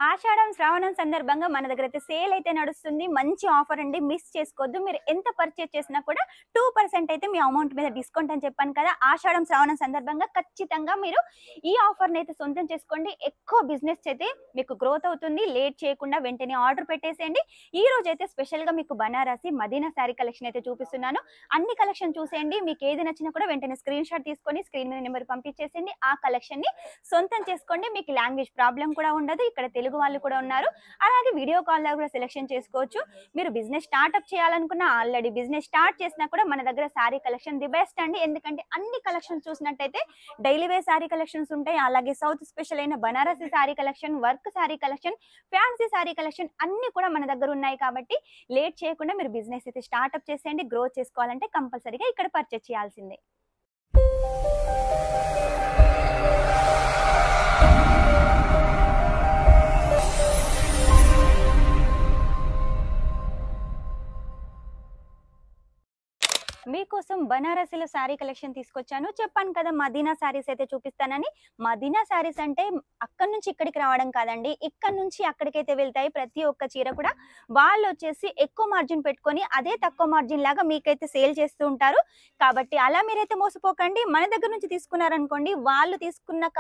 ఆషాఢం శ్రావణం సందర్భంగా మన దగ్గర అయితే సేల్ అయితే నడుస్తుంది. మంచి ఆఫర్ అండి, మిస్ చేసుకోవద్దు. మీరు ఎంత పర్చేస్ చేసినా కూడా 2% అయితే మీ అమౌంట్ మీద డిస్కౌంట్ అని చెప్పాను కదా. ఆషాఢం శ్రావణం సందర్భంగా ఖచ్చితంగా మీరు ఈ ఆఫర్ని అయితే సొంతం చేసుకోండి. ఎక్కువ బిజినెస్ అయితే మీకు గ్రోత్ అవుతుంది. లేట్ చేయకుండా వెంటనే ఆర్డర్ పెట్టేసేయండి. ఈ రోజు అయితే స్పెషల్ గా మీకు బనారసి మదీనా శారీ కలెక్షన్ అయితే చూపిస్తున్నాను. అన్ని కలెక్షన్ చూసేయండి. మీకు ఏది నచ్చినా కూడా వెంటనే స్క్రీన్ షాట్ తీసుకొని స్క్రీన్ మీద నెంబర్ పంపించేసేయండి. ఆ కలెక్షన్ ని సొంతం చేసుకోండి. మీకు లాంగ్వేజ్ ప్రాబ్లం కూడా ఉండదు. ఇక్కడ తెలుగు వాళ్ళు కూడా ఉన్నారు. అలాగే వీడియో కాల్ లో కూడా సెలెక్షన్ చేసుకోవచ్చు. మీరు బిజినెస్ స్టార్ట్అప్ చేయాలనుకున్నా, ఆల్రెడీ బిజినెస్ స్టార్ట్ చేసినా కూడా మన దగ్గర శారీ కలెక్షన్ ది బెస్ట్ అండి. ఎందుకంటే అన్ని కలెక్షన్ చూసినట్టయితే డైలీ వేర్ శారీ కలెక్షన్స్ ఉంటాయి. అలాగే సౌత్ స్పెషల్ అయిన Banarasi sari collection, work sari collection, fancy sari collection అన్ని కూడా మన దగ్గర ఉన్నాయి. కాబట్టి లేట్ చేయకుండా మీరు బిజినెస్ అయితే స్టార్ట్అప్ చేసేయండి. గ్రో చేసుకోవాలంటే కంపల్సరీగా ఇక్కడ పర్చేస్ చేయాల్సిందే. మీకోసం బనారసిలో శారీ కలెక్షన్ తీసుకొచ్చాను. చెప్పాను కదా మదీనా శారీస్ అయితే చూపిస్తానని. మదీనా శారీస్ అంటే అక్కడి నుంచి ఇక్కడికి రావడం కాదండి, ఇక్కడ నుంచి అక్కడికైతే వెళ్తాయి. ప్రతి ఒక్క చీర కూడా వాళ్ళు వచ్చేసి ఎక్కువ మార్జిన్ పెట్టుకొని అదే తక్కువ మార్జిన్ లాగా మీకైతే సేల్ చేస్తూ ఉంటారు. కాబట్టి అలా మీరైతే మోసపోకండి. మన దగ్గర నుంచి తీసుకున్నారనుకోండి, వాళ్ళు తీసుకున్న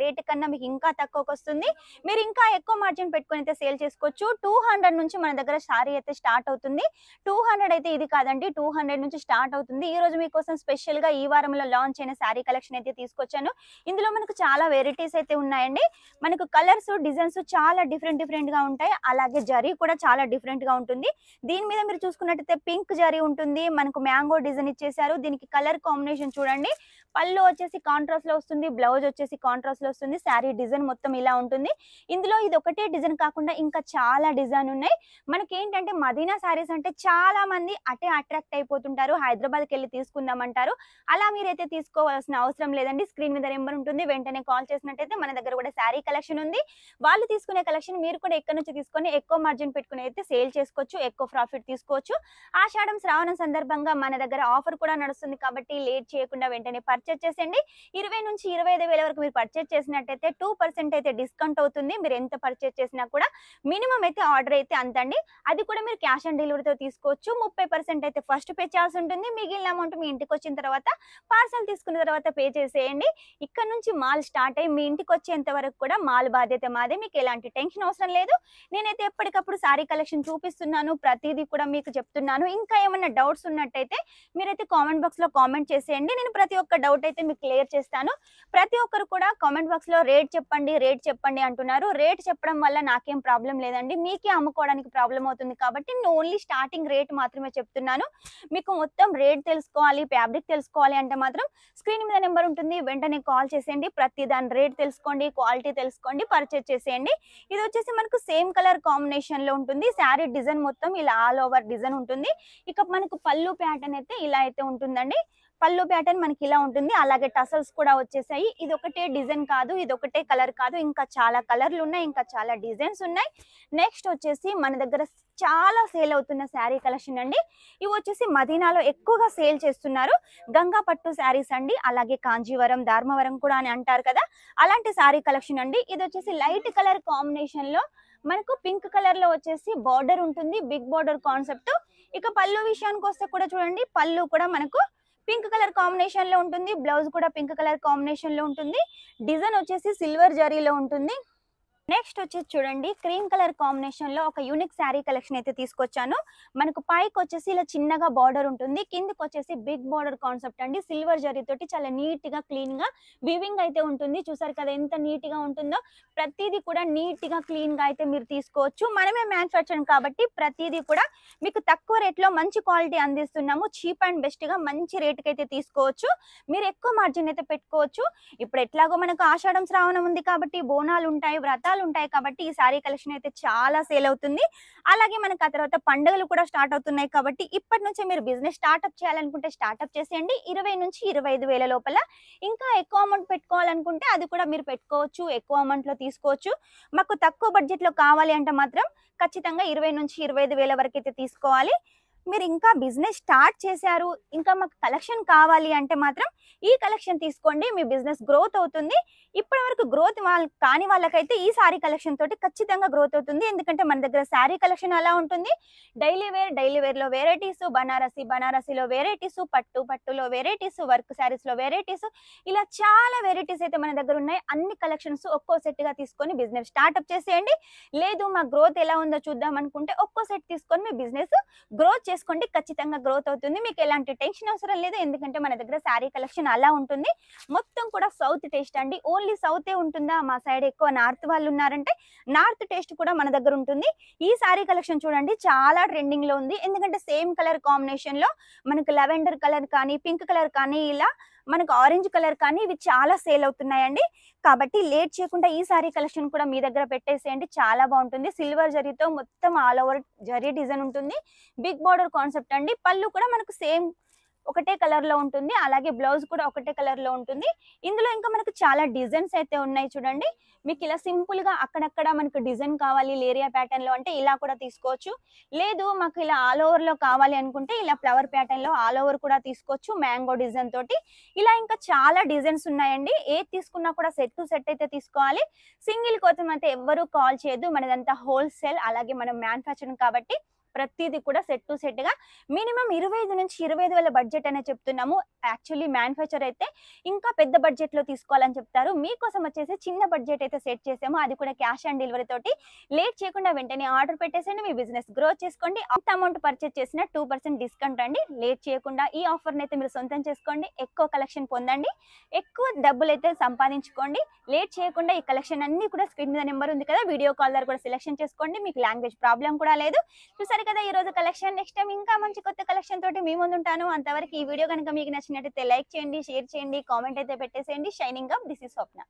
రేటు కన్నా మీకు ఇంకా తక్కువకి వస్తుంది. మీరు ఇంకా ఎక్కువ మార్జిన్ పెట్టుకొని అయితే సేల్ చేసుకోవచ్చు. 200 నుంచి మన దగ్గర శారీ అయితే స్టార్ట్ అవుతుంది. 200 అయితే ఇది కాదండి, 200 నుంచి స్టార్ట్ అవుతుంది. ఈ రోజు మీకోసం స్పెషల్ గా ఈ వారంలో లాంచ్ అయిన శారీ కలెక్షన్ అయితే తీసుకొచ్చాను. ఇందులో మనకు చాలా వెరైటీస్ అయితే ఉన్నాయండి. మనకు కలర్స్, డిజైన్స్ చాలా డిఫరెంట్ గా ఉంటాయి. అలాగే జరీ కూడా చాలా డిఫరెంట్ గా ఉంటుంది. దీని మీద మీరు చూసుకున్నట్టయితే పింక్ జరీ ఉంటుంది. మనకు మ్యాంగో డిజైన్ ఇచ్చేసారు. దీనికి కలర్ కాంబినేషన్ చూడండి. పళ్ళు వచ్చేసి కాంట్రాస్ట్ లో వస్తుంది, బ్లౌజ్ వచ్చేసి కాంట్రాస్ట్ లో వస్తుంది. శారీ డిజైన్ మొత్తం ఇలా ఉంటుంది. ఇందులో ఇది ఒకటే డిజైన్ కాకుండా ఇంకా చాలా డిజైన్ ఉన్నాయి. మనకి ఏంటంటే మదీనా శారీస్ అంటే చాలా మంది అటే అట్రాక్ట్ అయిపోతుంటారు. హైదరాబాద్కి వెళ్ళి తీసుకుందామంటారు. అలా మీరైతే తీసుకోవాల్సిన అవసరం లేదండి. స్క్రీన్ మీద నెంబర్ ఉంటుంది. వెంటనే కాల్ చేసినట్టయితే మన దగ్గర కూడా శారీ కలెక్షన్ ఉంది. వాళ్ళు తీసుకునే కలెక్షన్ మీరు కూడా ఎక్కడి నుంచి తీసుకొని ఎక్కువ మార్జిన్ పెట్టుకుని అయితే సేల్ చేసుకోవచ్చు, ఎక్కువ ప్రాఫిట్ తీసుకోవచ్చు. ఆషాఢం శ్రావణం సందర్భంగా మన దగ్గర ఆఫర్ కూడా నడుస్తుంది. కాబట్టి లేట్ చేయకుండా వెంటనే పర్చేస్ చేసేయండి. 20 నుంచి 25 వేల వరకు మీరు పర్చేస్ చేసినట్టయితే 2% అయితే డిస్కౌంట్ అవుతుంది. మీరు ఎంత పర్చేస్ చేసినా కూడా మినిమం అయితే ఆర్డర్ అయితే అంతండి. అది కూడా మీరు క్యాష్ ఆన్ డెలివరీతో తీసుకోవచ్చు. 30% అయితే ఫస్ట్ పే చేయాల్సి ఉంటుంది. మిగిలిన అమౌంట్ మీ ఇంటికి వచ్చిన తర్వాత పార్సల్ తీసుకున్న తర్వాత పే చేసేయండి. ఇక్కడ నుంచి మాల్ స్టార్ట్ అయ్యి మీ ఇంటికి వచ్చేంత వరకు కూడా మాల్ బాధ్యత మాదే. మీకు ఎలాంటి టెన్షన్ అవసరం లేదు. నేనైతే ఎప్పటికప్పుడు శారీ కలెక్షన్ చూపిస్తున్నాను, ప్రతిదీ కూడా మీకు చెప్తున్నాను. ఇంకా ఏమైనా డౌట్స్ ఉన్నట్టయితే మీరైతే కామెంట్ బాక్స్ లో కామెంట్ చేసేయండి. నేను ప్రతి ఒక్క డౌట్ అయితే మీకు క్లియర్ చేస్తాను. ప్రతి ఒక్కరు కూడా కామెంట్ బాక్స్ లో రేట్ చెప్పండి అంటున్నారు. రేట్ చెప్పడం వల్ల నాకేం ప్రాబ్లం లేదండి, మీకే అమ్ముకోవడానికి ప్రాబ్లం అవుతుంది. కాబట్టి నేను ఓన్లీ స్టార్టింగ్ రేట్ మాత్రమే చెప్తున్నాను. మీకు మొత్తం రేట్ తెలుసుకోవాలి, ఫ్యాబ్రిక్ తెలుసుకోవాలి అంటే మాత్రం స్క్రీన్ మీద నెంబర్ ఉంటుంది. వెంటనే కాల్ చేసేయండి. ప్రతి దాని రేట్ తెలుసుకోండి, క్వాలిటీ తెలుసుకోండి, పర్చేస్ చేసేయండి. ఇది వచ్చేసి మనకు సేమ్ కలర్ కాంబినేషన్ లో ఉంటుంది. శారీ డిజైన్ మొత్తం ఇలా ఆల్ ఓవర్ డిజైన్ ఉంటుంది. ఇక మనకు పళ్ళు ప్యాటర్న్ అయితే ఇలా అయితే ఉంటుందండి. పళ్ళు ప్యాటర్న్ మనకి ఇలా ఉంటుంది. అలాగే టసల్స్ కూడా వచ్చేసాయి. ఇది ఒకటే డిజైన్ కాదు, ఇది ఒకటే కలర్ కాదు, ఇంకా చాలా కలర్లు ఉన్నాయి, ఇంకా చాలా డిజైన్స్ ఉన్నాయి. నెక్స్ట్ వచ్చేసి మన దగ్గర చాలా సేల్ అవుతున్న శారీ కలెక్షన్ అండి. ఇవి వచ్చేసి మదీనాలో ఎక్కువగా సేల్ చేస్తున్నారు. గంగా పట్టు శారీస్ అండి. అలాగే కాంజీవరం, ధర్మవరం కూడా అని అంటారు కదా, అలాంటి శారీ కలెక్షన్ అండి. ఇది వచ్చేసి లైట్ కలర్ కాంబినేషన్ లో మనకు పింక్ కలర్ లో వచ్చేసి బార్డర్ ఉంటుంది. Big border concept. ఇక పళ్ళు విషయానికి వస్తే కూడా చూడండి, పళ్ళు కూడా మనకు పింక్ కలర్ కాంబినేషన్ లో ఉంటుంది. బ్లౌజ్ కూడా పింక్ కలర్ కాంబినేషన్ లో ఉంటుంది. డిజైన్ వచ్చేసి సిల్వర్ జరీలో ఉంటుంది. నెక్స్ట్ వచ్చేసి చూడండి, క్రీమ్ కలర్ కాంబినేషన్ లో ఒక యూనిక్ శారీ కలెక్షన్ అయితే తీసుకొచ్చాను. మనకు పైకి వచ్చేసి ఇలా చిన్నగా బార్డర్ ఉంటుంది, కిందకి వచ్చేసి బిగ్ బార్డర్ కాన్సెప్ట్ అండి. సిల్వర్ జరీ తోటి చాలా నీట్ గా క్లీన్ గా వీవింగ్ అయితే ఉంటుంది. చూసారు కదా ఎంత నీట్ గా ఉంటుందో. ప్రతిదీ కూడా నీట్ గా క్లీన్ గా అయితే మీరు తీసుకోవచ్చు. మనమే మ్యానుఫ్యాక్చరింగ్ కాబట్టి ప్రతిదీ కూడా మీకు తక్కువ రేట్ లో మంచి క్వాలిటీ అందిస్తున్నాము. చీప్ అండ్ బెస్ట్ గా మంచి రేట్ కి అయితే తీసుకోవచ్చు. మీరు ఎక్కువ మార్జిన్ అయితే పెట్టుకోవచ్చు. ఇప్పుడు ఎట్లాగో మనకు ఆషాఢం శ్రావణం ఉంది కాబట్టి బోనాలు ఉంటాయి, వ్రతాలు ఉంటాయి. కాబట్టి ఈ శారీ కలెక్షన్ అయితే చాలా సేల్ అవుతుంది. అలాగే మనకు ఆ తర్వాత పండుగలు కూడా స్టార్ట్ అవుతున్నాయి. కాబట్టి ఇప్పటి నుంచే మీరు బిజినెస్ స్టార్ట్అప్ చేయాలనుకుంటే స్టార్ట్అప్ చేసేయండి. 20 నుంచి 25 వేల లోపల. ఇంకా ఎక్కువ అమౌంట్ పెట్టుకోవాలనుకుంటే అది కూడా మీరు పెట్టుకోవచ్చు, ఎక్కువ అమౌంట్ లో తీసుకోవచ్చు. మాకు తక్కువ బడ్జెట్ లో కావాలి అంటే మాత్రం ఖచ్చితంగా 20 నుంచి 25 వేల వరకు అయితే తీసుకోవాలి. మీరు ఇంకా బిజినెస్ స్టార్ట్ చేశారు, ఇంకా మాకు కలెక్షన్ కావాలి అంటే మాత్రం ఈ కలెక్షన్ తీసుకోండి, మీ బిజినెస్ గ్రోత్ అవుతుంది. ఇప్పటి వరకు గ్రోత్ కాని వాళ్ళకైతే ఈ సారీ కలెక్షన్ తోటి ఖచ్చితంగా గ్రోత్ అవుతుంది. ఎందుకంటే మన దగ్గర సారీ కలెక్షన్ అలా ఉంటుంది. డైలీ వేర్ లో వెరైటీస్, బనారసీలో వెరైటీస్, పట్టులో వెరైటీస్, వర్క్ శారీస్ లో వెరైటీస్, ఇలా చాలా వెరైటీస్ అయితే మన దగ్గర ఉన్నాయి. అన్ని కలెక్షన్స్ ఒక్కో సెట్ గా తీసుకొని బిజినెస్ స్టార్ట్అప్ చేసేయండి. లేదు మా గ్రోత్ ఎలా ఉందో చూద్దాం అనుకుంటే ఒక్కో సెట్ తీసుకొని మీ బిజినెస్ గ్రోత్ చేసుకోండి. ఖచ్చితంగా గ్రోత్ అవుతుంది. మీకు ఎలాంటి టెన్షన్ అవసరం లేదు. ఎందుకంటే మన దగ్గర శారీ కలెక్షన్ అలా ఉంటుంది. మొత్తం కూడా సౌత్ టేస్ట్ అండి. ఓన్లీ సౌతే ఉంటుందా, మా సైడ్ ఎక్కువ నార్త్ వాళ్ళు ఉన్నారంటే నార్త్ టేస్ట్ కూడా మన దగ్గర ఉంటుంది. ఈ శారీ కలెక్షన్ చూడండి, చాలా ట్రెండింగ్ లో ఉంది. ఎందుకంటే సేమ్ కలర్ కాంబినేషన్ లో మనకు లెవెండర్ కలర్ కానీ, పింక్ కలర్ కానీ, ఇలా మనకు ఆరెంజ్ కలర్ కానీ ఇవి చాలా సేల్ అవుతున్నాయండి. కాబట్టి లేట్ చేయకుండా ఈ సారీ కలెక్షన్ కూడా మీ దగ్గర పెట్టేసేయండి. చాలా బాగుంటుంది. సిల్వర్ జరీతో మొత్తం ఆల్ ఓవర్ జరీ డిజైన్ ఉంటుంది. బిగ్ బార్డర్ కాన్సెప్ట్ అండి. పళ్ళు కూడా మనకు సేమ్ ఒకటే కలర్ లో ఉంటుంది. అలాగే బ్లౌజ్ కూడా ఒకటే కలర్ లో ఉంటుంది. ఇందులో ఇంకా మనకు చాలా డిజైన్స్ అయితే ఉన్నాయి చూడండి. మీకు ఇలా సింపుల్ గా అక్కడక్కడ మనకు డిజైన్ కావాలి లేరియా ప్యాటర్న్ లో అంటే ఇలా కూడా తీసుకోవచ్చు. లేదు మాకు ఇలా ఆల్ ఓవర్ లో కావాలి అనుకుంటే ఇలా ఫ్లవర్ ప్యాటర్న్ లో ఆల్ ఓవర్ కూడా తీసుకోవచ్చు, మ్యాంగో డిజైన్ తోటి. ఇలా ఇంకా చాలా డిజైన్స్ ఉన్నాయండి. ఏది తీసుకున్నా కూడా సెట్ టు సెట్ అయితే తీసుకోవాలి. సింగిల్ కోసం అయితే ఎవ్వరూ కాల్ చేయొద్దు. మనదంతా హోల్సేల్, అలాగే మనం మ్యానుఫ్యాక్చరింగ్ కాబట్టి ప్రతిదీ కూడా సెట్ టు సెట్ గా మినిమం 25 నుంచి 25,000 బడ్జెట్ అనే చెప్తున్నాము. యాక్చువల్లీ మ్యానుఫ్యాక్చర్ అయితే ఇంకా పెద్ద బడ్జెట్ లో తీసుకోవాలని చెప్తారు. మీకోసం వచ్చేసి చిన్న బడ్జెట్ అయితే సెట్ చేసాము, అది కూడా క్యాష్ ఆన్ డెలివరీ తోటి. లేట్ చేయకుండా వెంటనే ఆర్డర్ పెట్టేసండి, మీ బిజినెస్ గ్రో చేసుకోండి. అంత అమౌంట్ పర్చేస్ చేసిన 2% డిస్కౌంట్ అండి. లేట్ చేయకుండా ఈ ఆఫర్ అయితే మీరు సొంతం చేసుకోండి. ఎక్కువ కలెక్షన్ పొందండి, ఎక్కువ డబ్బులు అయితే సంపాదించుకోండి. లేట్ చేయకుండా ఈ కలెక్షన్ అన్ని కూడా స్క్రీన్ మీద నెంబర్ ఉంది కదా, వీడియో కాల్ ద్వారా కూడా సెలెక్షన్ చేసుకోండి. మీకు లాంగ్వేజ్ ప్రాబ్లం కూడా లేదు. చూసారు కదా ఈ రోజు కలెక్షన్. నెక్స్ట్ టైం ఇంకా మంచి కొత్త కలెక్షన్ తోటి మీ ముందు ఉంటాను. అంతవరకు ఈ వీడియో కనుక మీకు నచ్చినట్లయితే లైక్ చేయండి, షేర్ చేయండి, కామెంట్ అయితే పెట్టేసేయండి. Shining up, this is Swapna.